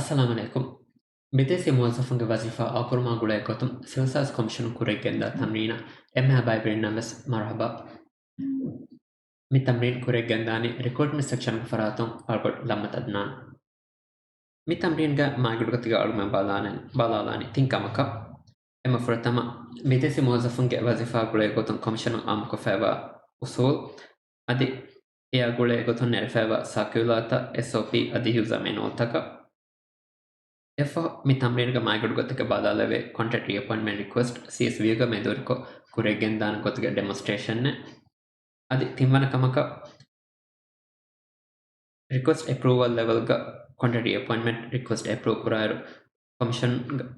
السلام عليكم. بداية موظف وظيفة أو كرما قوليكم سيلساس كوميشن كوريك جندا تمرين إمها بايبرين نمس مرحبا من تمرين كوريك جنداني ريكورد من سكشن فراتون أربع لما تدنان من تمرين جا ما يقول كتير أرجع بالالاني تين كمكا إما فرتما بداية موظف وظيفة قوليكم كوميشن أم كفاية أصول أدي يا قوليكم نرفع ساكولاتا SOP أدي يوزا مينول تكا mi tamreenga maaygodu gotteke badalave contract reappointment request CSV ga medoriko kuregen dan gotteke demonstration ne adi timwana kamaka request approval level ga contract reappointment request approve kuraru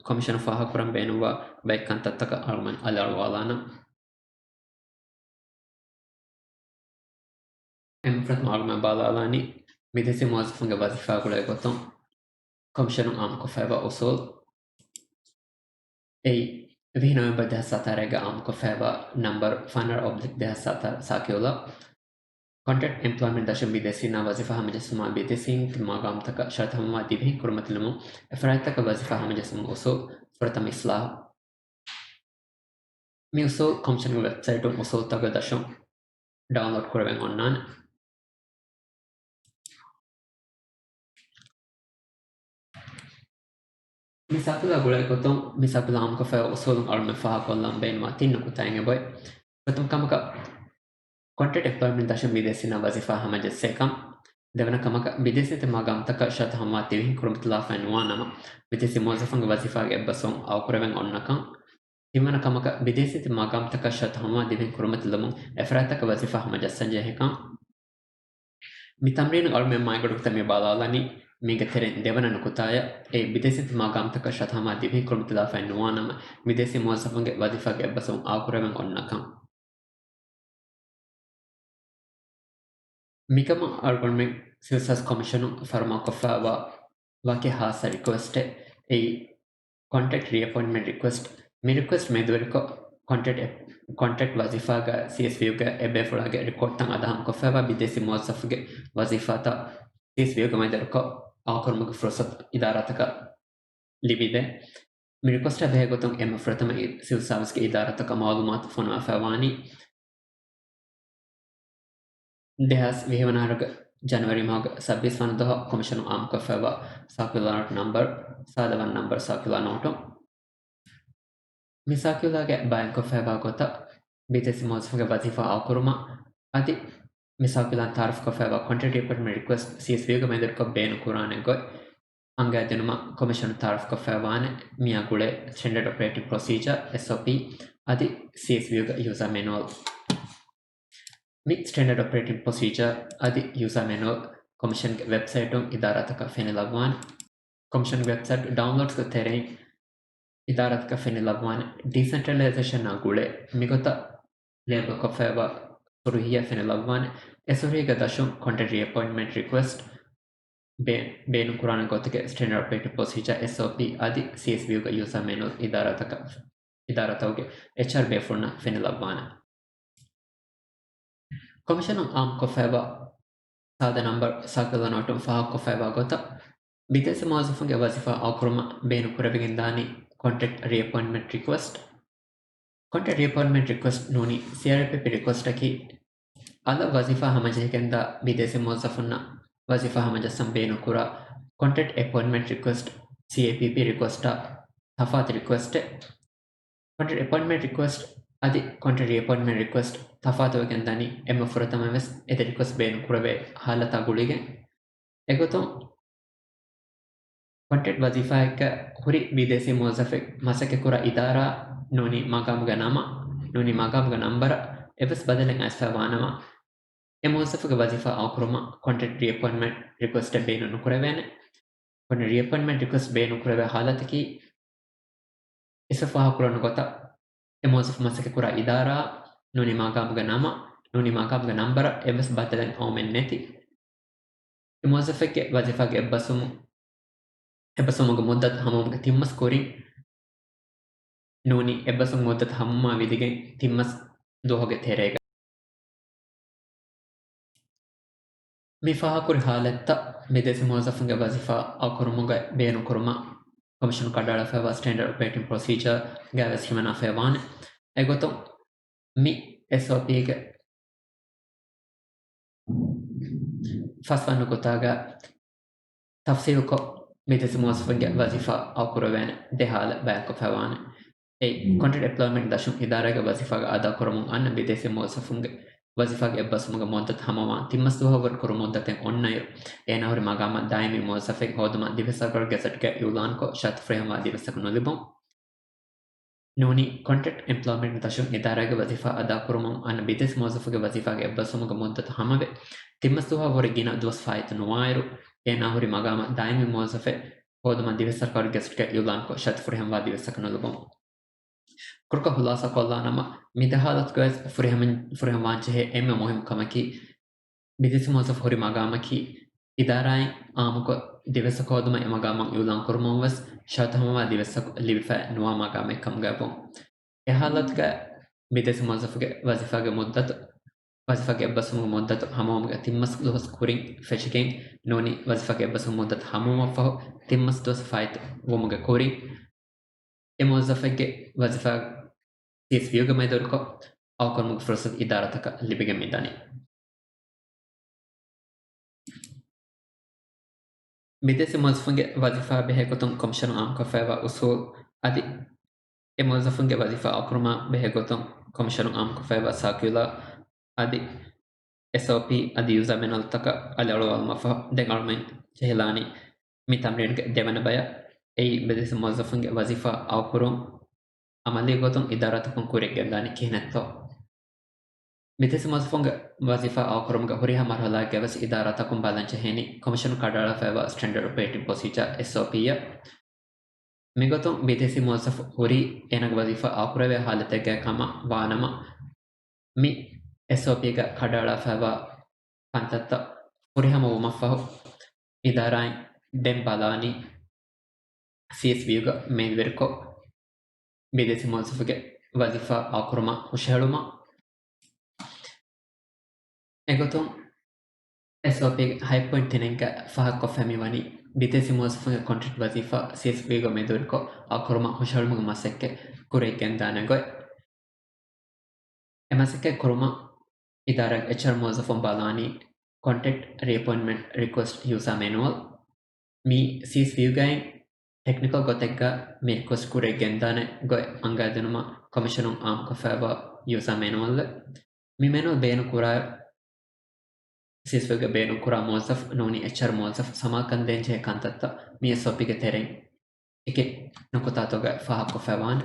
commission faha kuram benuwa baikkan tattaka alman alarwalana emfrat maluma balalani midesi muwazzafun ga wazifa kula goton commission am ko feva usul ei vi november 2017 ga am ko feva number fanar oblique 2017 sakiola contract employment dasham bidesi na wazifa hamjasuma bidesin timagam taka shart hamma dibe kurmatlumu efraita ka wazifa hamjasum usul pratham islah mi usul commission website usul taga dasham download kurben onnan misapula gulai kotom misapula am ko fa usul arme fa kollam ben ma tinnu kutayenge boy pratham kamaka contract employment dasham bidesi na wazifa hamjasekam devana kamaka bidesi te magam taka shat hamma tivi kurmatla fanwana bidesi mozafanga wazifa ge basom aw kurben onnakan timana kamaka bidesi te magam taka shat hamma divi kurmatlamu efrata ka wazifa hamjasanje hekan mi tamrin arme maigodu tame balalani miga teren devana nukutaya e bidesi te magam taka shat hamma divi kurmatla fanwana bidesi mozafanga wazifa ge basom aw kurben onnakan Mikama Argument Civil Commission Pharmacophava Wake Hasa request a contract reappointment request. Me request meduriko contract wazifaga CSV ga ebe fulaga record tang adaham kofava bidesi muwazzafge wazifata CSV ga meduriko akurmug fursat idarataka libide me request abe gotum em fratama civil service ke idarataka malumat fonwa fawani Dehas Vihavanarga January Mag Sabis one the Commission Am Kafeva circular number Sadavan number circular noto Misakula get Bank of Feba Gota Bites Wazifa Akuruma Adi Misakulan Tarf Kofeva contract department request CSV Commander Kop Ben Kuran and Goy Anga Denuma Commission Tarf Kofevan Miagule Standard Operating Procedure SOP Adi CSV user manual Mi standard operating procedure adi user manual commission website idarataka fenilagwan commission website downloads ko terrain idarataka fenilagwan decentralization agule migota label ko feba suruhiya fenilagwan esuriga dashum content reappointment request benu kurana gotike standard operating procedure SOP adi CSV ga user manual idaratawge HRB furna fenilagwan Commission am kofeba sada number sakala notum faha kofeba gota bitese mawazifunge wazifa akuruma benu kurabigindani contract reappointment request nuni CRPP request aki ala wazifa hamajehkenda bitese mawazifunna wazifa hamajasam benu kura contract appointment request CAPP request thafat request contract appointment request adi contract reappointment request තෆාතව ගෙන්දනි එම ෆුරතමවස් එත request බේනු කුරවේ ಹಾಲತಾ ಗುಳಿಗೆ ಎಗೊತಂ contract ವಜಿಫಾ එක ಹುರಿ ವಿದೇಶಿ ಮುವಜ್ಜಫೆಕ್ ಮಸಕೆ ಕುರ ಇದಾರಾ ನೋನಿ ಮಗಾಮ್ಗ ನಾಮ ನೋನಿ ಮಗಾಮ್ಗ ನಂಬರ ಎಬಸ್ ಬದಲೆನ್ ಅಸ್ಫವಾನಮ ಎ ಮುವಜ್ಜಫೆಕ್ ವಜಿಫಾ ಆಕುರುಮ ಕಾಂಟ್ರಾಕ್ಟ್ ರಿಅಪಾಯಿಂಟ್ಮೆಂಟ್ ರಿಕ್ವೆಸ್ಟ್ ಬೇನು ನುಕುರವೇನೆ ಕೊನೆ ರಿಅಪಾಯಿಂಟ್ಮೆಂಟ್ ರಿಕ್ವೆಸ್ಟ್ ಬೇನು ಕುರವೆ ಹಾಲತಕಿ ಇಸಫಾ ಕುರನು ಗೊತ ಎ ಮುವಜ್ಜಫ್ ಮಸಕೆ ಕುರ ಇದಾರಾ nuni magamga nama nuni magamga number ebas batalan omen neti muwazzafeke wazifage ebbasumu muddat hamumga timmas korin nuni ebbasum muddat hamma vidigen timmas dohoge terega مفاها كوري حالتا بديس موظفنگا وظيفة أو كرمونگا بينو كرما كوميشن كاردالا فيوا ستاندرد اوبريتنج بروسيجر گاوس كيمنا فيوان اگوتو مي SOP گ فاسفانو كوتاگا تفصيل كو بديس موظفنگا وظيفة أو كروين دهال بانكو فيوان اي كونتراكت امبلويمنت داشون اداره گ وظيفة ادا كرمون ان بديس موظفنگا وظيفة ಎಬ್ಬಸುಮಗ ಮೊಂತತ್ ಹಮವ ತಿಮ್ಮಸ್ತುಹವರ್ ಕುರು ಮೊಂತತೆಂ ಒನ್ನಯರು ಏನವರಿ ಮಗಾಮ ದಾಯಿಮಿ ಮೊಸಫೆಗ್ ಹೋದಮ ದಿವಸಗಳ ಗೆಸಟ್ಗೆ ಯುಲಾನ್ಕೊ ಶತ್ ಫ್ರೇಹಮ ದಿವಸಕ ನೊಲಿಬಂ ನೂನಿ ಕಾಂಟ್ರಾಕ್ಟ್ ಎಂಪ್ಲಾಯ್ಮೆಂಟ್ ದಶುಂ ಇದಾರಾಗೆ ವಜಿಫಾ ಅದಾ ಕುರುಮಂ ಅನ್ನ ಬಿದಿಸ್ ಮೊಸಫಗೆ ವಜಿಫಾಗೆ ಎಬ್ಬಸುಮಗ ಮೊಂತತ್ ಹಮವೆ ತಿಮ್ಮಸ್ತುಹವರ್ ಗಿನ ದುವಸ್ ಫಾಯಿತು ನುವಾಯರು ಏನವರಿ ಮಗಾಮ ದಾಯಿಮಿ ಮೊಸಫೆ ಹೋದಮ ದಿವಸಗಳ ಗೆಸಟ್ಗೆ ಯುಲಾನ್ಕೊ ಶತ್ ಫ್ರೇಹಮ ದಿವಸಕ ನೊಲಿಬಂ ಕುರ್ಕ ಹುಲಾಸ ಕೊಲ್ಲಾನಮ ಮಿದಹಾಲತ್ ಗೈಸ್ ಫುರಿಹಮ್ ವಾಂಚೆ ಎಮ್ಮೆ ಮುಹಿಮ್ ಕಮಕಿ ಬಿದಿಸಿ ಮೊಸಫ್ ಹುರಿ ಮಗಾಮಕಿ ಇದಾರಾಯಿ ಆಮಕ ದಿವಸ ಕೋದಮ ಎಮಗಾಮ ಯುಲಾನ್ ಕುರ್ಮಂವಸ್ ಶತಹಮ ದಿವಸ ಲಿಬಿಫಾ ನುವಾ ಮಗಾಮೆ ಕಮ್ಗಾಬಂ ಎಹಾಲತ್ ಗ ಬಿದಿಸಿ ಮೊಸಫ್ಗೆ ವಜಿಫಾಗೆ ಮುದ್ದತ್ ವಜಿಫಾಗೆ ಎಬ್ಬಸುಮ ಮುದ್ದತ್ ಹಮೋಮ್ಗೆ ತಿಮ್ಮಸ್ ದುಹಸ್ ಕುರಿಂ ಫೆಶಿಕೆಂ ನೋನಿ ವಜಿಫಾಗೆ ಎಬ್ಬಸುಮ ಮುದ್ದತ್ ಹಮೋಮ ಫಹು ತಿಮ್ಮಸ್ ದುಹಸ್ ಫಾಯ್ತ್ ವಮುಗೆ ಕುರಿಂ ಎಮೋಜಫೆಗೆ ವಜಿಫಾ CSVಗ ಮೈದರ್ಕೊ ಅವಕರ್ಮುಗ ಫುರ್ಸತ್ ಇದಾರತಕ ಲಿಬಿಗೆ ಮಿದಾನಿ ಬಿದೇಸಿ ಮೊಜಫಂಗೆ ವಜಿಫಾ ಬೆಹೆಗೊತಂ ಕಮಿಷನ್ ಆಮ್ ಕಫೆವಾ ಉಸೂಲ್ ಅದಿ ಎ ಮೊಜಫಂಗೆ ವಜಿಫಾ ಅಕ್ರಮ ಬೆಹೆಗೊತಂ ಕಮಿಷನ್ ಆಮ್ ಕಫೆವಾ ಸಾಕ್ಯುಲಾ ಅದಿ SOP ಅದಿ ಯೂಸರ್ ಮೆನಲ್ ತಕ ಅಲಳವಲ್ ಮಫ ದೆಂಗಳ್ಮೆನ್ ಚೆಹಲಾನಿ ಮಿ ತಮ್ರೀನ್ಗೆ ದೆವನ ಬಯ ei ಬಿದೇಸಿ ಮೊಜಫಂಗೆ ವಜಿಫಾ ಅಕ್ರಮ ಅಮಲಿ ಗೊತಂ ಇದಾರತಕಂ ಕುರೆಗೆ ದಾನಿ ಕಿಹನೆತ್ತೋ ಮಿತೆಸಿ ಮೊಜಫಂಗ ವಜಿಫಾ ಅವಕರಮಗ ಹುರಿಹ ಮರಹಲಾ ಗೆವಸ್ ಇದಾರತಕಂ ಬಾಲಂಚ ಹೇನಿ ಕಮಿಷನ್ ಕಾರ್ಡಾಳ ಫೇವಾ ಸ್ಟ್ಯಾಂಡರ್ಡ್ ಆಪರೇಟಿಂಗ್ ಪ್ರೊಸೀಜರ್ SOP ಯ ಮಿಗೊತಂ ಮಿತೆಸಿ ಮೊಜಫ್ ಹುರಿ ಏನಗ ವಜಿಫಾ ಅವಕರವೆ ಹಾಲತೆಗೆ ಕಮ ವಾನಮ ಮಿ SOP ಗ ಕಾರ್ಡಾಳ ಫೇವಾ ಪಂತತ್ತ ಹುರಿಹ ಮವಮಫಹು ಇದಾರಾಯ್ ದೆಂ ಬಾಲಾನಿ CSV ಗ ಮೇಲ್ವೆರ್ಕೊ ಮಿತೆಸಿ ಮೊಜಫಗೆ ವಜಿಫಾ ಅವಕರಮ ಹುಷೇಳುಮ egotum SOP high point tinenka fahakko famiwani bitesi mosfunga contract wazifa CSV go medurko akorma hoshalmuga masekke kureken danagoy emasekke kuruma idarak HR mosafon balani contact reappointment request user manual mi CSV gain technical gotekka mi request kureken dane goy angadunuma commissionum am kofaba user manual mi manual beenu kura CSVಗ ಬೇನು ಕುರಾ ಮೋಸಫ್ ನೋನಿ HR ಮೋಸಫ್ ಸಮಾಕಂದೆಂಜೆ ಕಂತತ್ತ ಮಿ SOP ಗೆ ತೆರೆಂ ಎಕೆ ನಕುತಾತೋಗ ಫಹಕ್ಕು ಫೆವಾನ್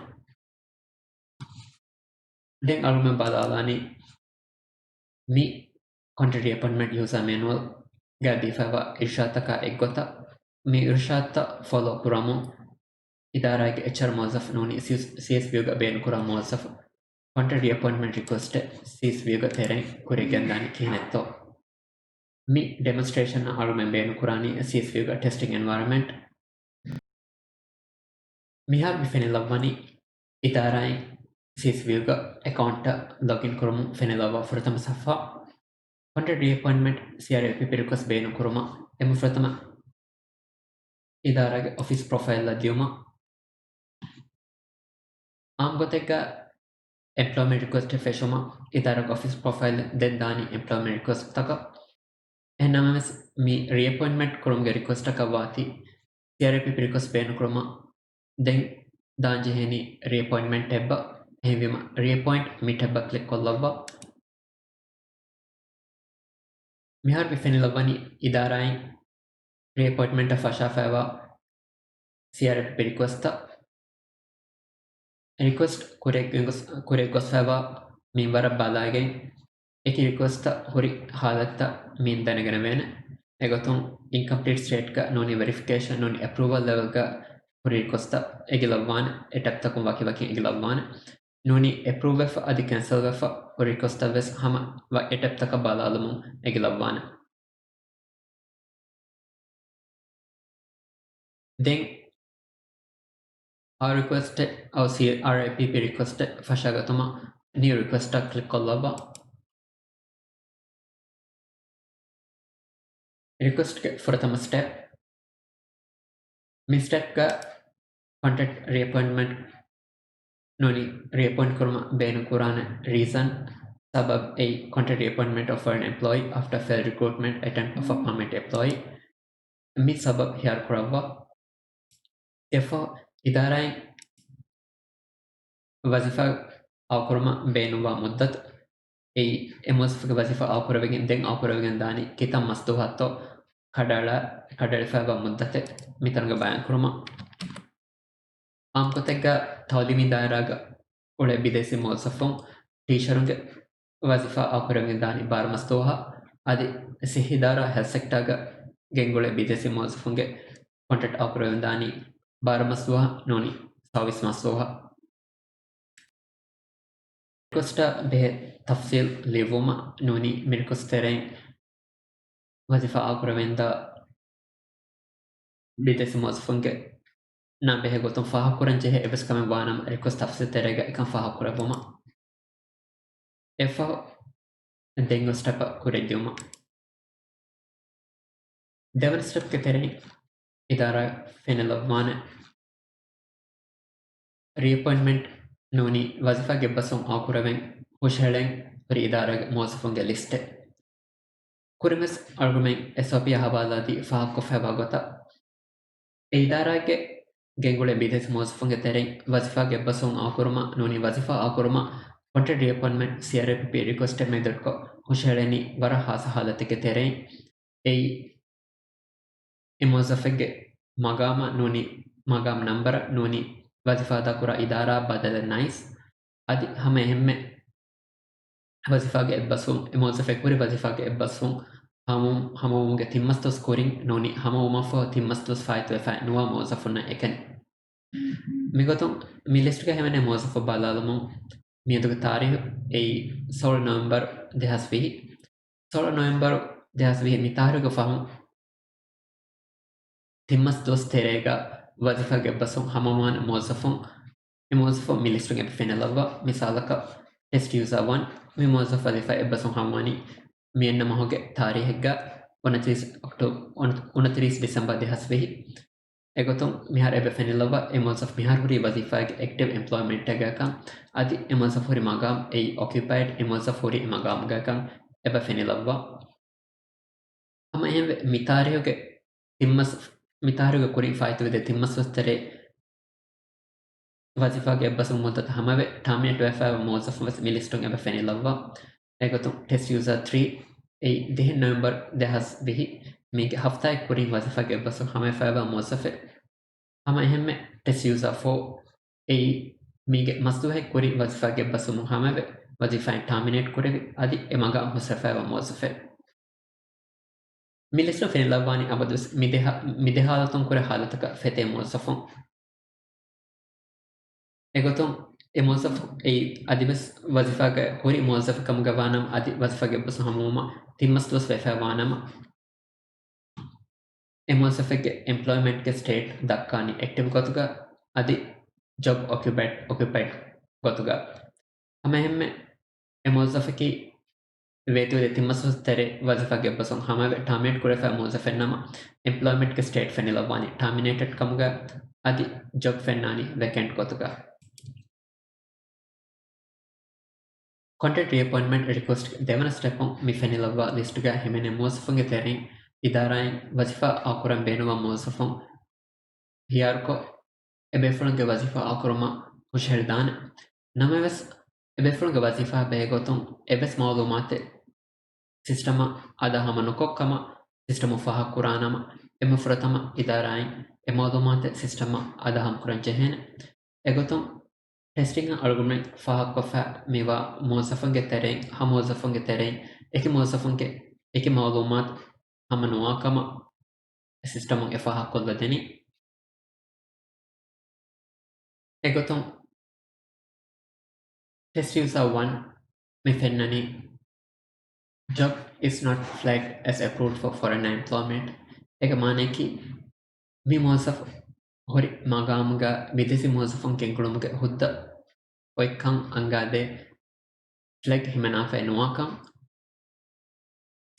ದೆನ್ ಅಳುಮೆ ಬದಾಲಾನಿ ಮಿ ಕಾಂಟ್ರಾಕ್ಟ್ ಅಪಾಯಿಂಟ್ಮೆಂಟ್ ಯೂಸರ್ ಮ್ಯಾನುವಲ್ ಗಾದಿ ಫೆವಾ ಇರ್ಷಾತಕ ಎಗ್ಗೊತ ಮಿ ಇರ್ಷಾತ ಫಾಲೋ ಕುರಾಮು ಇದಾರಾಗೆ HR ಮೋಸಫ್ ನೋನಿ CSVಗ ಬೇನು ಕುರಾ ಮೋಸಫ್ ಕಾಂಟ್ರಾಕ್ಟ್ ಅಪಾಯಿಂಟ್ಮೆಂಟ್ ರಿಕ್ವೆಸ್ಟ್ CSVಗ ತೆರೆಂ ಕುರಿಗೆಂದಾನಿ ಕಿನೆತ್ತೋ mi demonstration alumen beenu kurani CSV ga testing environment mihar mi fenilawani idarai CSV ga account login kurumu fenilawa furtama safa contact reappointment CRAP request beenu kuruma emu furtama idara ga office profile la diuma am gotega employment request feshoma idara ga office profile den dani employment request taka එනමස් මි රියපොයින්ට්මන්ට් කුරුම්ගේ request එක වාති CRP request බේන කුරුම දෙන් දාංජෙහෙනි රියපොයින්ට්මන්ට් tab එහෙවිම reappoint මි tab click කොල්ලවා මිහාර බිෆෙනි ලවනි ඉදාරායි රියපොයින්ට්මන්ට් ෆෂාෆාවා CRP ರಿಕ್ವೆಸ್ಟ್ ಕುರೆಗೊಸ್ಫಾವಾ ಮಿಂಬರ ಬಾಲಾಗೆ ಏಕಿ ರಿಕ್ವೆಸ್ಟ್ ಹುರಿ ಹಾಲತ್ತ ಮೀನ್ ದನಗನವೇನೆ ಎಗೊತ್ತುಂ ಇನ್ಕಂಪ್ಲೀಟ್ ಸ್ಟೇಟ್ಗ ನೋನಿ ವೆರಿಫಿಕೇಶನ್ ನೋನಿ ಅಪ್ರೂವಲ್ ಲೆವೆಲ್ಗ ಹುರಿ ರಿಕ್ವೆಸ್ಟ್ ಎಗಿಲವ್ವಾನ್ ಎಟಪ್ ತಕುಂ ವಕಿ ಎಗಿಲವ್ವಾನ್ ನೋನಿ ಅಪ್ರೂವ್ ವೆಫ್ ಅದಿ ಕ್ಯಾನ್ಸಲ್ ವೆಫ್ ಹುರಿ ರಿಕ್ವೆಸ್ಟ್ ವೆಸ್ ಹಮ ಎಟಪ್ ತಕ ಬಾಲಾಲುಮು ಎಗಿಲವ್ವಾನ್ ದೆನ್ our request our RIPP request fashagatuma new request click kollaba request ke furtama step mi step ga contact reappointment noni reappoint kurma benu kurana reason sabab a contact reappointment of an employee after failed recruitment attempt of a permanent employee mi sabab here kurawa therefore idarain wazifa awkurma benuwa muddat ei emosfga wazifa awkurwegen den awkurwegen dani kitam masduhatto kadala muddate mitarga bayan kurma amkotega tawlimi dairaga ule bidesi mosafon teacherunge wazifa awkurwegen dani bar masduha adi sihidara health sectorga gengule bidesi mosafunge contact awkurwegen dani bar masduha noni service masduha Costa به تفصيل ليفوما نوني من كوسترين وظيفة أقربين بيتس موظفونك na behe goton faha kuran jehe ebes kame banam request tafsir terega ikan faha kuraboma efa dengo step kurediuma devan step ke tereni idara fenelovmane reappointment noni wazifa ge basum akuraven hushelen ri idara mozafunge liste kurimes argument SOP habaladi faha ko febagota e idara ge gengule bides mozafunge tereng wazifa ge basum akuruma noni wazifa akuruma content reappointment CRPP request method ko husheleni wara hasa halatike tereng ei imozafege magama noni magam number noni wazifa da kura idara badal nice adi hame hemme wazifa ge basum imozafege kuri wazifa ge basum hamum ge timmasto scoring noni hamuma fo timmasto fight we fa nuwa mozafuna eken migotum mi list ge hemene mozafo balalumu miyaduga tarikh ei 16 november 2020 16 november 2020 mi tarikh fahum timmas dos terega wazifa ge basum hamaman mozafun موظف ميلسترنج بفينالوا مثالك test user 1 mi موظف wazifa e basum hamani mienna mahoge tarihegga 29 october 29 december 2020 egotum mihar ebe fenilova e موظف mihar huri wazifa ge active employment tega kan adi e موظف huri magam e occupied e موظف huri magam ga kan ebe fenilova ama ehem mitarihoge timmas mitarihoge kuri faitu de timmas wastere wazifa ge basum muddat hamave terminate wafa موظف was milistun ebe fenilova egotum test user 3 ei 10 november 2020 mege hafta ek kurin wazifa ge basum hame fava موظف hama ehemme test user 4 ei mege masduhe kuri wazifa ge basum hamave wazifa terminate kurevi adi emaga musafa موظف milistun fenilavani abadus midehalatun kure halataka fete موظفون egotum e موظف ei adibes wazifa ge hori موظف kam gawanam adi wazifa ge basum hamuma timmaslos wefa wanama e موظف ge employment ge state dakkani active gotuga adi job occupied gotuga hama hemme e موظف ki वेतु de timmaslos tere wazifa ge basum hamave terminate kurefa موظف nama employment ge state fenilawani terminated kamuga adi job fennani vacant gotuga Contact reappointment request devana step mi fenilava list ga hemene mosafun terin idarain wazifa akuran benuwa mosafun hiarko ebefulun ge wazifa akuruma hushherdan nameves ebefulun ge wazifa begotun ebes mawlumate sistema ada hamanu kokkama sistema faha kuranama emufratama idarain emawlumate sistema ada ham kuran jehene egotun testing argument faha kofa mewa mozafunge tereng ha mozafunge tereng eki mozafunge eki malumat hamanuwa kama system e faha kolla deni egotum test user 1 me fennani job is not flagged as approved for foreign employment eka mane ki mi mozaf hori magamuga videsi mozafun kenkulumuge hudda oikkan angade flag himena fe nuwakam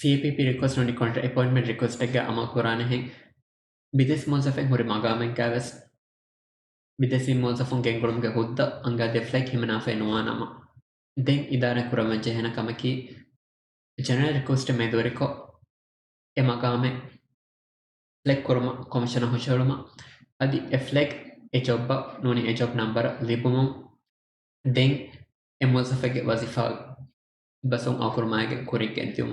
CAPP request noni contract appointment request එක අම කරාන හෙන් විදෙස් මොසෆෙන් හොරි මගාමෙන් කෑවස් විදෙසි මොසෆුන්ගෙන් ගොළුම්ගේ හුද්ද අංගා දෙෆ්ලෙක් හිමනාෆේ නුවානම දෙන් ඉදාර කුරමන් ජෙහෙන කමකි general request මෙදුවරිකො එ මගාමෙ ෆ්ලෙක් කුරම කොමිෂන හොෂරුම අදි එ ෆ්ලෙක් එ ජොබ්බ නෝනි එ job number ලිබුමුන් දෙන් එ මොසෆෙගේ වසිෆා බසුන් අකුරුමාගේ කුරික් ගෙන්තියුම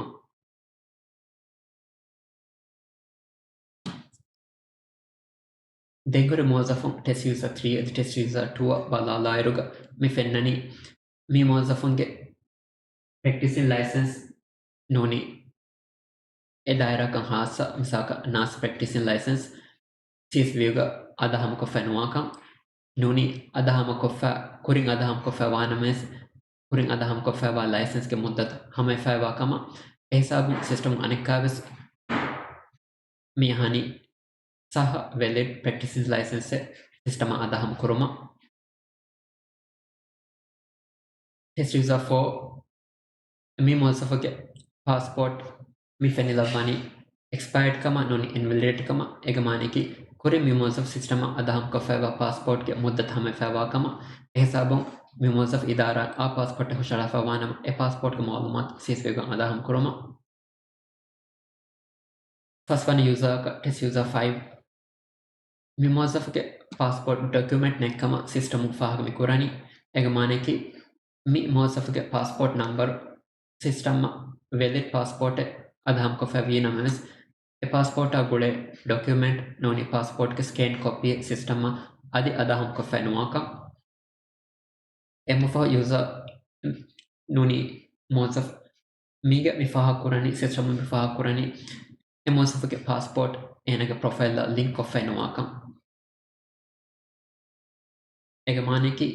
දෙගොර මෝසෆුන් ටෙස් යුසර් 3 ටෙස් යුසර් 2 බලාලායරුග මි ෆෙන්නනි මේ මෝසෆුන්ගේ practicing license noni e daira kan hasa misaka nas practicing license sis viuga adaham ko fenuakam noni adaham ko fa kurin adaham ko fa wanames kurin adaham ko fa wa license ke muddat hame fa wa kama ehsabu system anekaves mi hani sah valid practicing license system adaham kuruma test user for mi mosafage passport mi fenilawani expired kama noni invalid kama egamaniki kuri mi mosaf system adaham ko fa passport ke muddat hame fa wa kama ehsabun mi mosaf idara a passport ko sharafa wanam e passport ke malumat sisvega adaham kuruma first one user ka test user 5 mi mosaf ke passport document nekama system fa mi kurani egamaniki mi mosaf ke passport number system valid passport adham ko favina mes e passport a gule document noni passport ke scan copy system adi adham ko fanuaka emfa user noni mosaf miga mi faha kurani system mi faha kurani e mosaf ke passport enaga profile link ko fanuaka egamaniki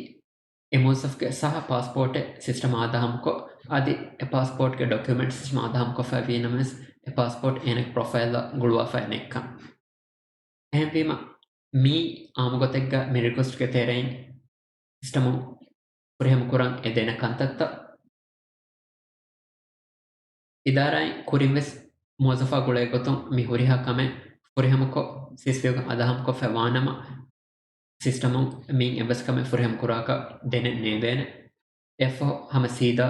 एमोसफ के सह passport system आधाम को आदि ए passport के document system आधाम को फैवीनमस ए passport एनक profile गुळवा फैनेक M Pima मी आमगोतेग्गा मी request के तेरेन system पुरेम कुरंग एदेना कंतत्त इदाराय कुरिमस मोजफा गुळे गोतुं मी हुरिहा कमे पुरेम को सिस्वेग आधाम को फैवानम system min ebaskame furhem kuraka dene nedene efo hama sida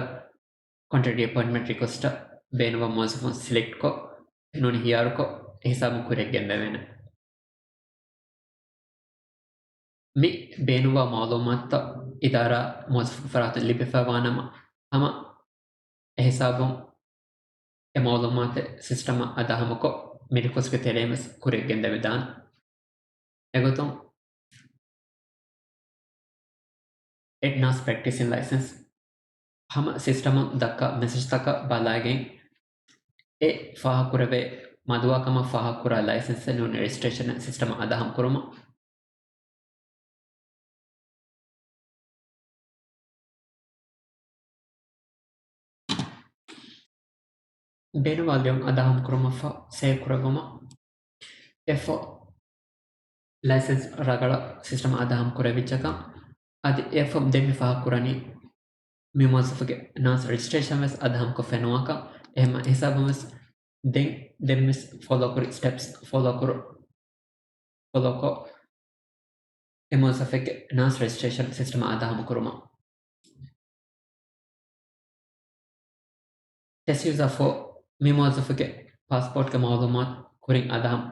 contract appointment request benuwa mosafon select ko noni hiyar ko hisab kurek gendavena mi benuwa malumat idara mosaf farat libefawanama hama hisabun e malumat system adahama ko mi request ke telemes kurek gendavedan egotum एडनास practicing license हम system दक्का message तक बालागे ए फाहा कुरवे मधुआ कमा फाहा कुरा licence no registration system आदा हम कुरमा बेनु वाल्यम आदा हम कुरमा फा सेव कुरगमा एफ लाइसेंस रगड़ा सिस्टम आदा हम कुरे विचका आदि एफ देमी फाहा कुरानी मिमोसफगे नास रजिस्ट्रेशन में आधा हमको फेनुआ का एम हिसाब में देन मिस फॉलो कर स्टेप्स फॉलो को मिमोसफगे नास रजिस्ट्रेशन सिस्टम आधा हम करूँगा टेस्ट यूज़र फॉर मिमोसफगे पासपोर्ट के मालूमात कुरिंग आधा हम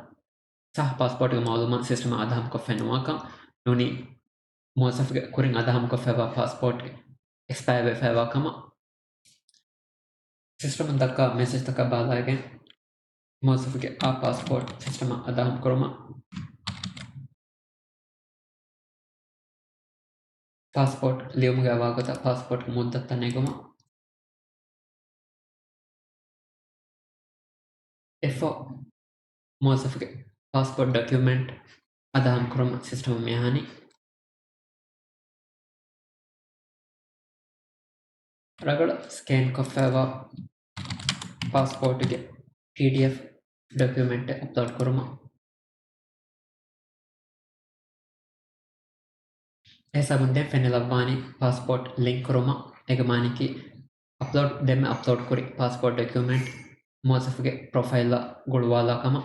सह पासपोर्ट के मालूमात सिस्टम आधा हमको फेनुआ का नोनी मोसफगे कुरिंग आधा हमको Phewa passport expire with five kama system daka message taka balage most of the a passport system adaham koroma passport liumga wagota passport muddat tanegoma efo most of the passport document adaham koroma system mehani रगड़ scan कफेवा passport के PDF document upload करूँगा ऐसा बंदे फेनिलवानी passport link करूँगा एक मानी की upload दे में अपलोड करी पासपोर्ट डॉक्यूमेंट موظفಗೆ ಪ್ರೊಫೈಲ್ ಗುಳುವಾಲ ಕಮ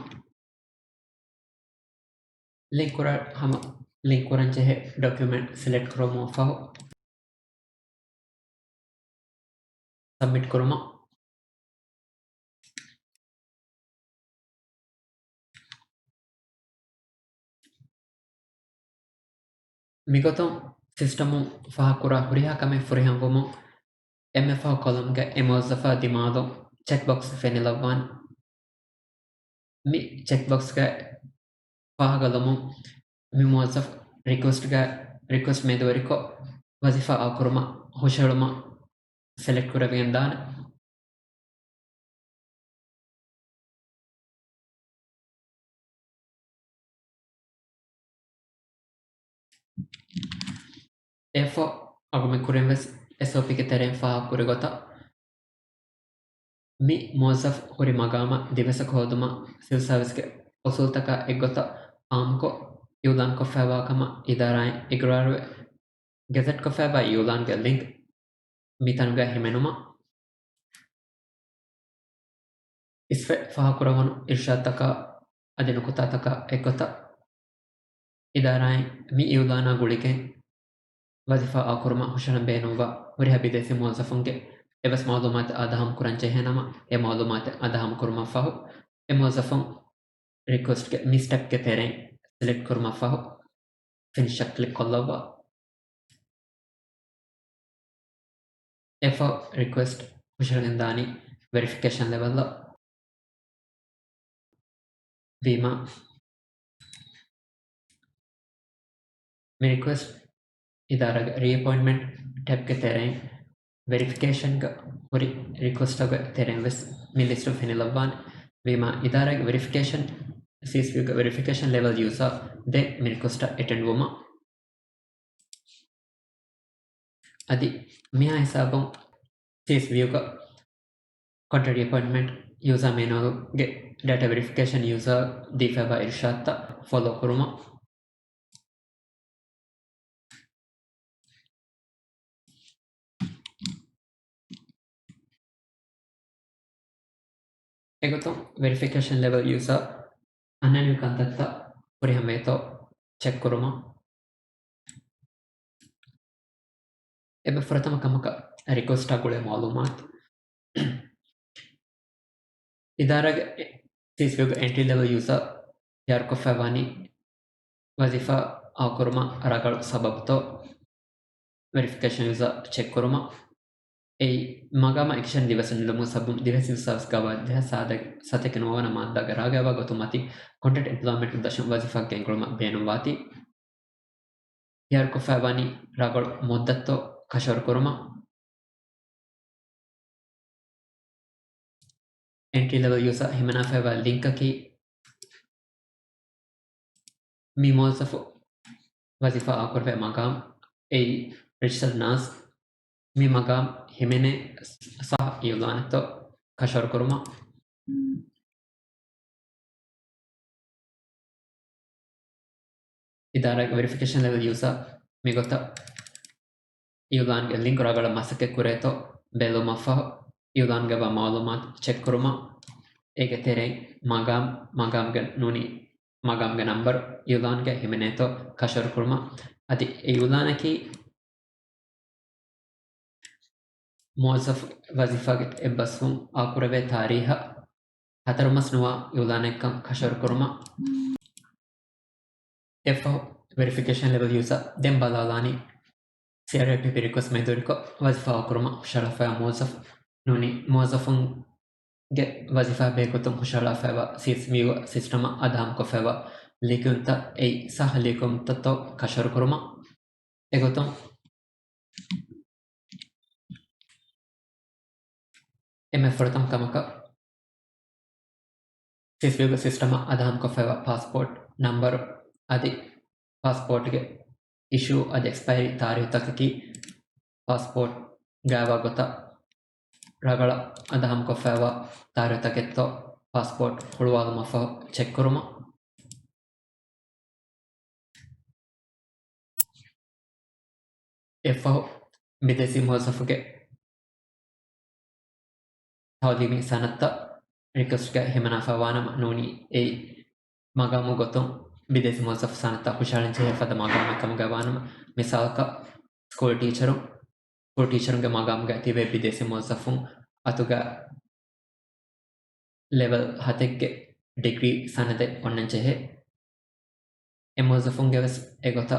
ಲಿಂಕ್ ಕುರಂಚೆ ಡಾಕ್ಯುಮೆಂಟ್ ಸಿಲೆಕ್ಟ್ ಕರೋಮ ಫಾಹು ಸಬ್ಮಿಟ್ ಕರೋಮ ಮಿಗತಂ ಸಿಸ್ಟಮು ಫಾಹ ಕುರ ಹುರಿಹ ಕಮೆ ಫುರಿಹಂ ವಮು ಎಮ್ಮೆ ಫಾಹ ಕಾಲಮ್ಗೆ ಎ ಮೋಜಫಾ ದಿಮಾದೋ ಚೆಕ್ ಬಾಕ್ಸ್ ಫೆನಿಲವಾನ್ ಮಿ ಚೆಕ್ ಬಾಕ್ಸ್ಗೆ ಫಾಹ ಗಲಮು ಮಿ ಮೋಜಫ್ ರಿಕ್ವೆಸ್ಟ್ ಮೇದವರಿಕೊ ವಜಿಫಾ ಆಕುರುಮ ಹುಷಳುಮ ಸೆಲೆಕ್ಟ್ ಕುರವೆಂದಾನ Therefore, argument kurenves SOP ke terem faha kurigota mi mozaf hori magama divesa koduma civil service ke usultaka eggota amko yulan ko fawa kama idarain igrarwe gazette ko fawa yulan ge link mitanuga himenuma isfe faha kurawanu irshataka adinukutataka eggota idarain mi yulana gulike वजीफा आकुरमा हुशरन बेनुवा वरिह बिदेसी मोज़फ़ुंगे एवस मालूमात आदहम कुरंचे हेनमा ए मालूमात आदहम कुरमा फाहु ए मोज़फ़ुं request के मी step के तेरे select कुरमा फाहु finish click कोल्लवा एफो रिक्वेस्ट हुशरन दानी वेरिफिकेशन लेवल बीमा मी रिक्वेस्ट इदारग रीअपॉइंटमेंट टैब के तेरे वेरिफिकेशन का पूरी रिक्वेस्ट का तेरे वेस मी लिस्ट ऑफ हिनेलवान बीमा इदारग वेरिफिकेशन CSV का वेरिफिकेशन लेवल यूज़र दे मी रिक्वेस्ट अटेंड वोमा अदि मिया हिसाबों CSV का कॉन्ट्रैक्ट अपॉइंटमेंट यूज़र मेनू गे डाटा वेरिफिकेशन यूज़र दीफा इरशाद फॉलो करूँगा एगो तो वेरिफिकेशन लेवल यूज़र अन्य कंतत्ता पूरी हमें तो चेक करूँगा एबे प्रथम कमक रिक्वेस्ट आगुले मालूमात इदारग CSV का एंट्री लेवल यूज़र यार को फवानी वजीफा आकुरमा रगड़ सबब तो वेरिफिकेशन यूज़र चेक करूँगा ए magama action division lumu sabum division service gawa de sadak satek nowana madda garagawa gotumati content employment udasham wazifa gengroma benumwati yar ko fawani ragol muddatto kashor kuruma entry level user himana fawa link ki mi mozafo wazifa akurve magam e register nas mi magam himene sah yulanto kashor kuruma इदारग verification level user मिगोता युलान के link रगड़ मसके कुरे तो बेलो मफा युलान के मालूमात check करूँगा एक तेरे मागाम के नूनी मागाम के नंबर युलान के हिमने तो कशर करूँगा अति युलान की मौज़फ़ वजीफा के बसुं आकुरवे तारीख हतरमस नुआ युलान का कशर करूँगा एफो वेरिफिकेशन लेवल यूज़र दें बालालानी CRPP request meduriko wazifa okuruma sharafa mozaf nuni mozafun ge wazifa bekotum sharafa wa CSV system adham ko fewa likunta ei sah likum tato kashar kuruma egotum MF kamaka CSV system adham ko fewa passport number adi passport ge issue ad expiry तारीख तक की passport गावा गोता रगड़ा अद हमको फेवा तारीख तक तो पासपोर्ट हुड़वाल मफा चेक करूँगा एफो विदेशी मौज़फ़ के थालीमी सनत्ता request ga himana fawanam nuni ei magamu gotum bidesi mosaf sanata hushalin che fada magamu kam gawanam misalka school teacher ga magamu ga tibe bidesi mosafun atuga level hategge degree sanade onnan chehe emosafun ga egota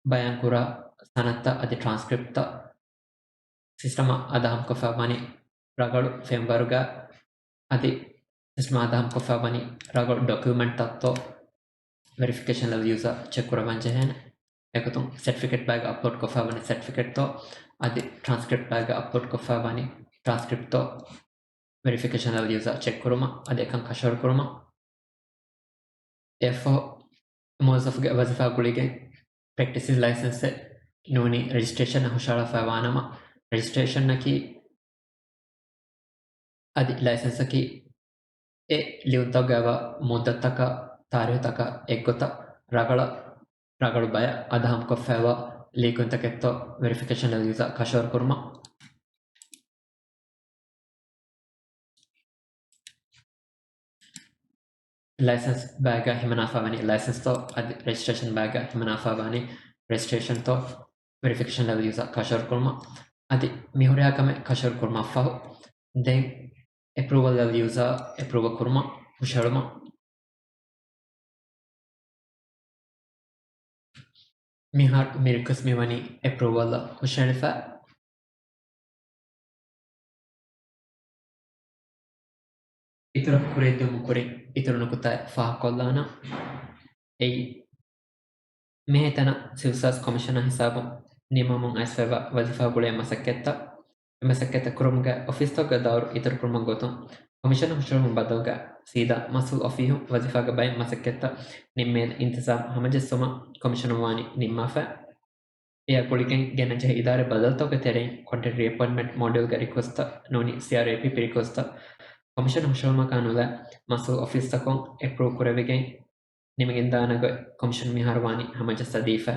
bayan kura sanatta adi transcript system adaham ko fabani ragalu fembaruga adi system adaham ko fabani ragalu document tatto verification level user check kuravan jehen ekutun certificate bag upload ko fabani certificate to adi transcript bag upload ko fabani transcript to verification level user check kuruma adi ekan kashor kuruma therefore most of wazifa gulige practices license nuni registration hushala fawanama registration naki adi license ki e liuntagava muddataka tarihutaka eggota ragalu baya adaham koffava likuntaketto verification level user kashor kurma license baga himana favani license to adi registration baga himana favani registration to verification level user kashor kurma adi mihuriya kame kashor kurma fahu then approval level user approve kurma husharma mihar mirkus mivani approval husharifa itura kuredum kuri iturunu kuta fa kollana ei mehetana silsas commissioner hisabum nimamun asfeva wazifa gule masaketa kurumga office to gadawr itur kurma gotum commissioner hushum badalga sida masul ofihum wazifa ga bay masaketa nimmel intizam hamajessuma commissioner wani nimmafa या कुलिकें गेना चाहिए इदारे बदलता के तेरे content reappointment module का request नोनी CRAP पे रिक्वेस्ट कमीशन हशलमा कानूला मसल ऑफिस तकों अप्रूव करे बिके निमगिन दाना को कमीशन मिहारवानी हमें जैसा दीफा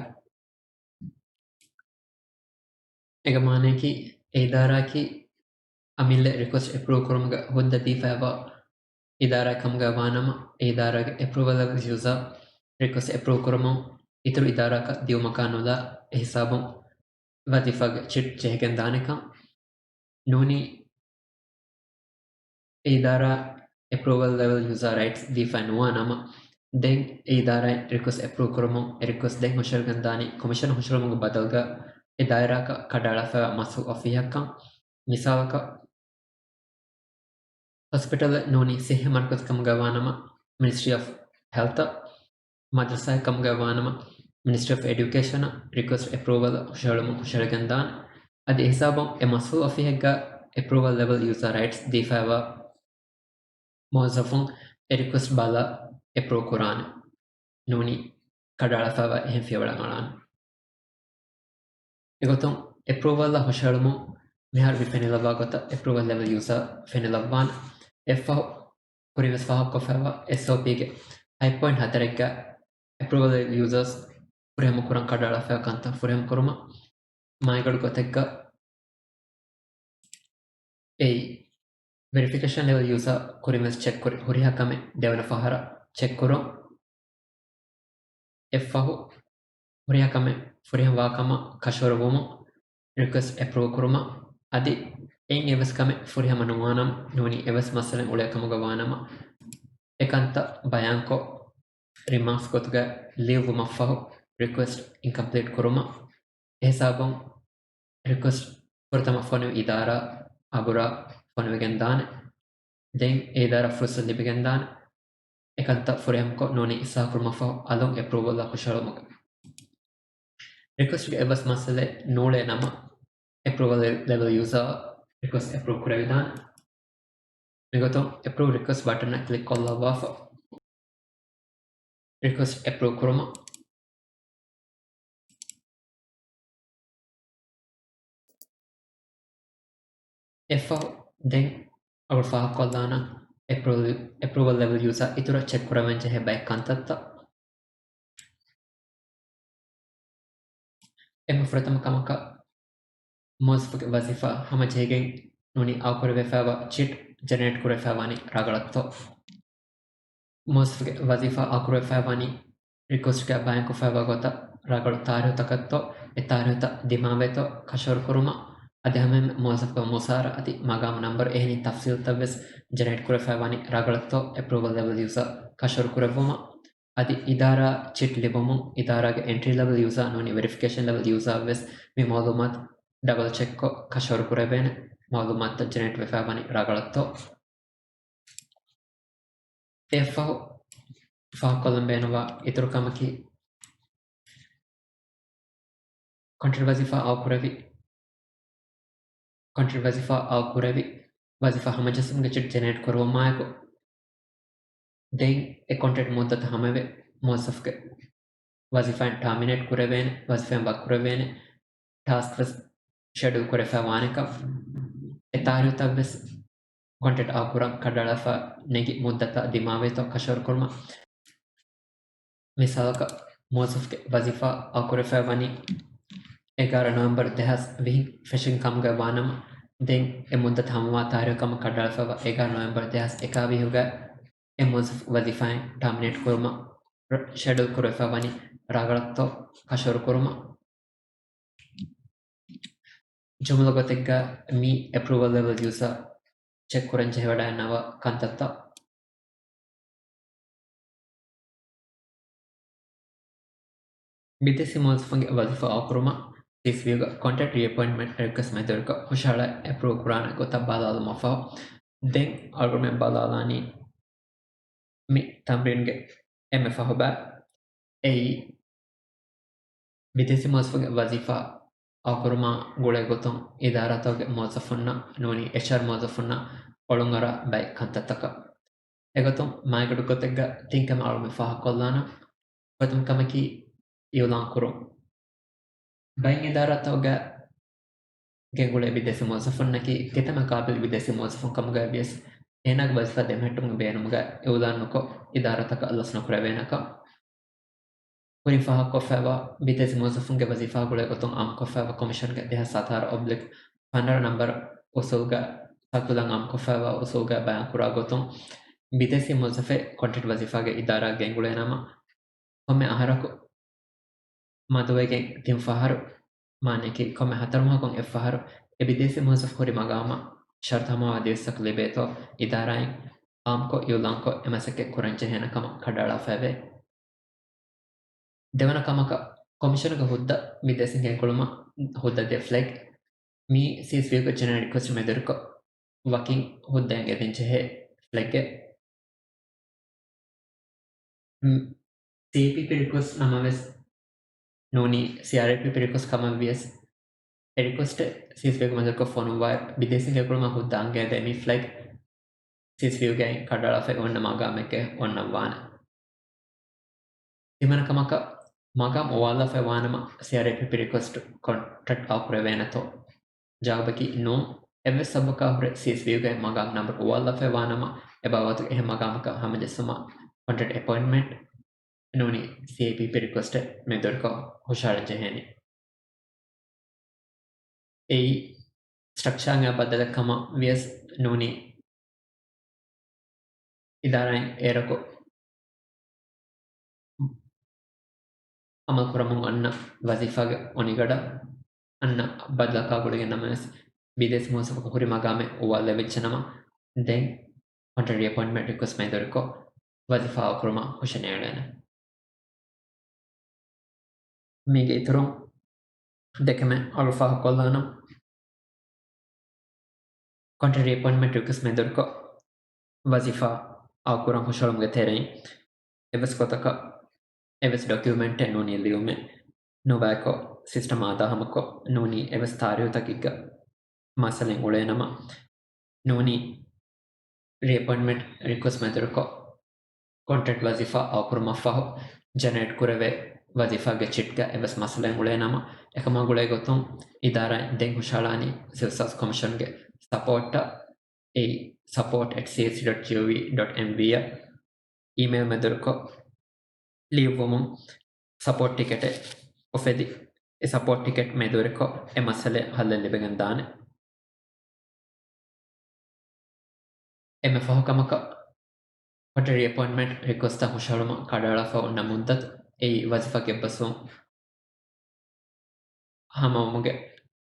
एक माने कि इदारा की अमिले रिक्वेस्ट अप्रूव करूँगा हुद्दा दीफा बा इदारा कमगा वानम इदारा के अप्रूवल यूज़र रिक्वेस्ट अप्रूव करूँ इतर इदारा का दियो मकानोला हिसाबों वजीफा चिट चेहगन दाने का नूनी इदारा approval level user rights define हुआ नामा दें इदारा रिक्वेस्ट अप्रूव करूँ रिक्वेस्ट दें हुशर गंदानी कमीशन हुशर मुझे बदल का इदारा का कडाला फा मसू ऑफिया का मिसाल का हॉस्पिटल नूनी सेह मरकज कम गवानमा मिनिस्ट्री ऑफ हेल्थ मदरसा कम गवानमा ministry of education request approval हुशर गंदान अदे हिसाबों ए मसू ऑफिया अप्रूवल लेवल यूजर राइट्स डिफावा موظفون request bala approve Quran nuni kadala fawa hen fiwala ngalan egotum approval la hoshalumu mehar bi fenilava gota approval level user fenilavan fa kurives fa ko fawa SOP ge 5.4 ga approval users furem kuran kadala fawa kanta furem kuruma maigadu gotekka ei verification level user kurimes check kuri huriha kame devana fahara check kuro fahu huriha kame furiha wakama kashorwumu request approve kuruma adi en evas kame furiha manuwanam nuni evas masalen ulekamu gawanama ekanta bayanko remarks kotuga leave mafahu request incomplete kuruma hesabon request furtama fonu idara abura fonu gendane den idara fursa libigendane ekanta furemko noni isa kurma fa along approval la kushalomuk request ge evas masale nole nama approval level user request approve kurevidan megoto approve request button na click kolla wafa request approve kuruma fa den our fa kollana approval level user itura check kuravenche he back kantatta em fratama kamaka most wazifa hama jegen nuni awkore vefawa chit generate ಕುರೆ ಫಾವಾನಿ ರಾಗಳತ್ತೋ ಮೋಸ್ಫ್ಗೆ ವಜೀಫಾ ಆಕುರೆ ಫಾವಾನಿ ರಿಕ್ವೆಸ್ಟ್ಗೆ bank ಫಾವಾಗೋತ ರಾಗಳು ತಾರಿಹುತಕತ್ತೋ ಎ ತಾರಿಹುತ ದಿಮಾವೆತೋ ಕಶೋರ್ ಕುರುಮ ಅದಹಮೆ ಮೋಸಫ್ಗೆ ಮುಸಾರ ಅತಿ ಮಗಾಮ number ehni tafsil tabes generate ಕುರೆ ಫಾವಾನಿ ರಾಗಳತ್ತೋ ಅಪ್ರೂವಲ್ ಲೆವೆಲ್ ಯೂಸರ್ ಕಶೋರ್ ಕುರೆವುಮ adi idara chit libomun idara ge entry level user noni verification level user ves mi malumat double check ko kashor kurebene malumat generate wefabani ragalatto efa fa kolombenova ituru kamaki control wazifa au kurevi control wazifa au kurevi wazifa hamajasum ge chit generate korwama ko then a content muddat hamave mosaf ke wazifa terminate kurebene wazifa bakurebene task was schedule kurefawani ka etaru tabbes content akuran kadalafa negi muddata dimaveto kashor kurma misalaka mosaf ke wazifa akurefawani 11 november 2020 fashion kamga wanam den e muddat hamwa tarikam kadalafa 11 november 2021 huga e mosaf wazifa terminate kurma schedule kurefawani ragalatto kashor kurma jumla gotegga mi approval level user check kuranche hewada nawa kantatta bidesi mosfange wazifa akuruma this viewga contact reappointment request method ka hushala approve kurana gota balala mafa then argument balalani mi tamringe mfa hoba ei bidesi mosfange wazifa akuruma gole goton idara toge mozafunna noni hr mozafunna olungara bay kantattaka egoton maigadu gotegga tinkam alume faha kollana fatum kamaki yulan kurum bain idara toga gengule bidesi mozafonnaki ketama qabil bidesi mozafon kamuga bies enag basfa demettum beenumuga yulan nuko idara taka allasna kuravenaka kurin faha kofawa bidesi mozafon ge wazifa gule goton am kofawa commission ge deha satar oblik panara number usulga satulang am kofawa usulga bayan kura goton bidesi mozafe content wazifa ge idara gengule nama komme aharako maduwegen tin faharu maneki komme hatarumahakon e faharu e bidesi mosaf hori magama shartama adesak libeto idarain amko yulanko emasake kuranche hena kama kadala fave devana kamaka commission ga hudda bidesi gen kuluma hudda de flag mi csv ko channel request mederko wakin hudda ngeden chehe flag ge cpp request namaves noni crp request kama vs request CSV को phone हुआ विदेशी के कुल में खुद Dange देमी flag CSV के कड़ाला फे one मागा में के वन वान इमन कमाका मागा मोवाला फे वान मा CRP रिक्वेस्ट कॉन्ट्रैक्ट ऑपरेवेन तो जाब की नो एवे सब का हरे CSV के मागा नंबर मोवाला फे वान मा एबावत ए मागा का हम जसमा कॉन्ट्रैक्ट अपॉइंटमेंट नोनी CAPP रिक्वेस्ट मेथड को होशार जहेनी a structure nga badala kama vs noni idarain erako amal kuramun anna wazifa ge onigada anna badla ka gulige namas bides mosa ko huri magame wala vechanama then contrary appointment request method ko wazifa kuruma hushanelena mege iturum dekame alfa kollana contrary appointment request method ko wazifa akuram hushalum ge terein evas kotaka evas document noni liume novako system adahamko noni evas tariu takigga masalen ulenama noni reappointment request method ko contact wazifa akurma faho generate kurave wazifa ge chitga evas masalen ulenama ekama gule gotum idara den hushalani civil service commission ge support a support@ch.gov.mv email method ko leave support ticket ofedi e support ticket method ko e masale halle libegan dane ಎಮ್ಮೆ ಫಹಕಮಕ ಕೊಟರಿ appointment request ಹುಷಾಳುಮ ಕಡಳಫ ಉನ್ನ ಮುದ್ದತ್ ಏಯಿ ವಜಿಫಾಗೆ ಎಬ್ಬಸು ಹಮವಮುಗೆ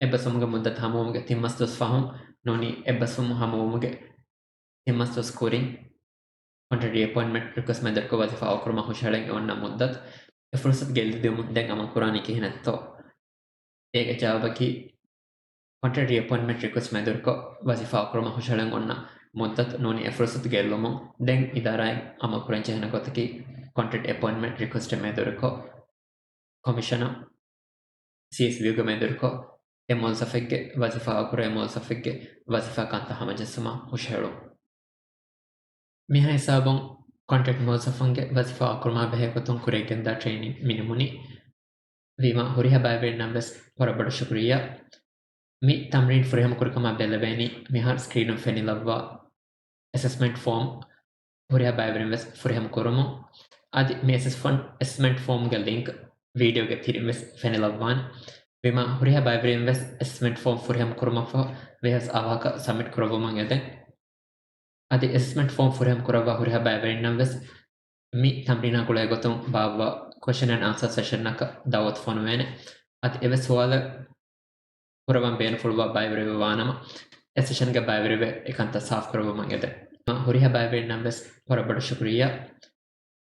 ಎಬ್ಬಸುಮುಗೆ ಮುದ್ದತ್ ಹಮವಮುಗೆ ತಿಮ್ಮಸ್ತುಸ್ ಫಹಂ ನೋನಿ ಎಬ್ಬಸುಮು ಹಮವಮುಗೆ ತಿಮ್ಮಸ್ತುಸ್ ಕುರಿನ್ ಕೊಟರಿ ಅಪಾಯಿಂಟ್ಮೆಂಟ್ ರಿಕ್ವೆಸ್ಟ್ ಮೆದರ್ಕೊ ವಜಿಫಾ ಅವಕುರುಮ ಹುಷಾಳೆಂಗೆ ಉನ್ನ ಮುದ್ದತ್ ಎಫುರ್ಸತ್ ಗೆಲ್ದಿದ್ದು ಮುಂದೆಂಗ್ ಅಮ ಕುರಾನಿ ಕಿಹಿನತ್ತೋ ಏಗೆ ಜಾವಬಕಿ ಕೊಟರಿ ಅಪಾಯಿಂಟ್ಮೆಂಟ್ ರಿಕ್ವೆಸ್ಟ್ ಮೆದರ್ಕೊ ವಜಿಫಾ ಅವಕುರುಮ ಹುಷಾಳೆಂಗೆ ಉನ್ನ ಮುದ್ದತ್ ನೋನಿ ಎಫುರ್ಸತ್ ಗೆಲ್ಲುಮು ದೆಂಗ್ ಇದಾರಾಯ್ ಅಮ ಕುರಂಚೆ ಹೆನ ಗೊತ್ತಕಿ ಕಾಂಟ್ರಾಕ್ಟ್ ಅಪಾಯಿಂಟ್ಮೆಂಟ್ ರಿಕ್ವೆಸ್ಟ್ ಮೆದರ್ಕೊ ಕಮಿಷನರ್ CSVಗೆ ಮೆದರ್ಕೊ ಎಮೋಲ್ಸಫೆಗ್ಗೆ ವಜಿಫಾ ಅವಕುರ ಎಮೋಲ್ಸಫೆಗ್ಗೆ ವಜಿಫಾ ಕಾಂತ ಹಮಜಸ್ಸುಮ ಹುಷಾಳು ಮಿಹಾ ಹಿಸಾಬುಂ ಕಾಂಟ್ರಾಕ್ಟ್ ಮೋಲ್ಸಫಂಗೆ ವಜಿಫಾ ಅವಕುರುಮ ಬೆಹೆಕೊತುಂ ಕುರೆಗೆಂದ ಟ್ರೈನಿಂಗ್ ಮಿನಿಮುನಿ ವೀಮಾ ಹುರಿಹ ಬಾಯ್ಬೇಡ್ ನಂಬಸ್ ಹೊರಬಡು ಶುಕ್ರಿಯಾ ಮಿ ತಮ್ರೀನ್ ಫುರಿಹಮ ಕುರುಕಮ ಬೆಲ್ಲಬೇನಿ ಮಿಹಾರ್ ಸ್ಕ್ರೀನು ಫೆನಿಲವ್ವ ಅಸೆಸ್ಮೆಂಟ್ ಫಾರ್ಮ್ ಹುರಿಹ ಬಾಯ್ಬೇಡ್ ವೆಸ್ ಫುರಿಹಮ ಕುರುಮು ಆದಿ ಮಿ ಅಸೆಸ್ಮೆಂಟ್ ಫಾರ್ಮ್ಗೆ ಲಿಂಕ್ ವೀಡಿಯೋಗೆ ತಿರಿವೆಸ್ ಫೆನಿಲವ್ವಾನ್ ವಿಮಾ ಹುರಿಹ ಬಾಯ್ಬೇಡ್ ವೆಸ್ ಅಸೆಸ್ಮೆಂಟ್ ಫಾರ್ಮ್ ಫುರಿಹಮ ಕುರುಮಫ ವೆಹಸ್ ಆವಾಕ ಸಬ್ಮಿಟ್ ಕುರವುಮಂ ಎದೆ ಆದಿ assessment form ಫುರಿಹಮ ಕುರವ್ವ ಹುರಿಹ ಬಾಯ್ಬೇಡ್ ನಂಬಸ್ me ತಮ್ರೀನಾ ಕುಳೆ ಗೊತ್ತುಂ ಬಾವ್ವ question and answer session ನಕ ದಾವತ್ ಫೋನುವೇನೆ ಆದಿ ಎವೆಸ್ ಸವಾಲ ಕುರವಂ ಬೇನು ಫುಳುವ ಬಾಯ್ಬೇಡ್ ವಾನಮ ಎ ಸೆಷನ್ಗೆ ಬಾಯ್ಬೇಡ್ ಎಕಂತ ಸಾಫ್ ಕುರವುಮಂ ಎದೆ ಹುರಿಹ ಬಾಯ್ಬೇಡ್ ನಂಬಸ್ ಹೊರಬಡು ಶುಕ್ರಿಯಾ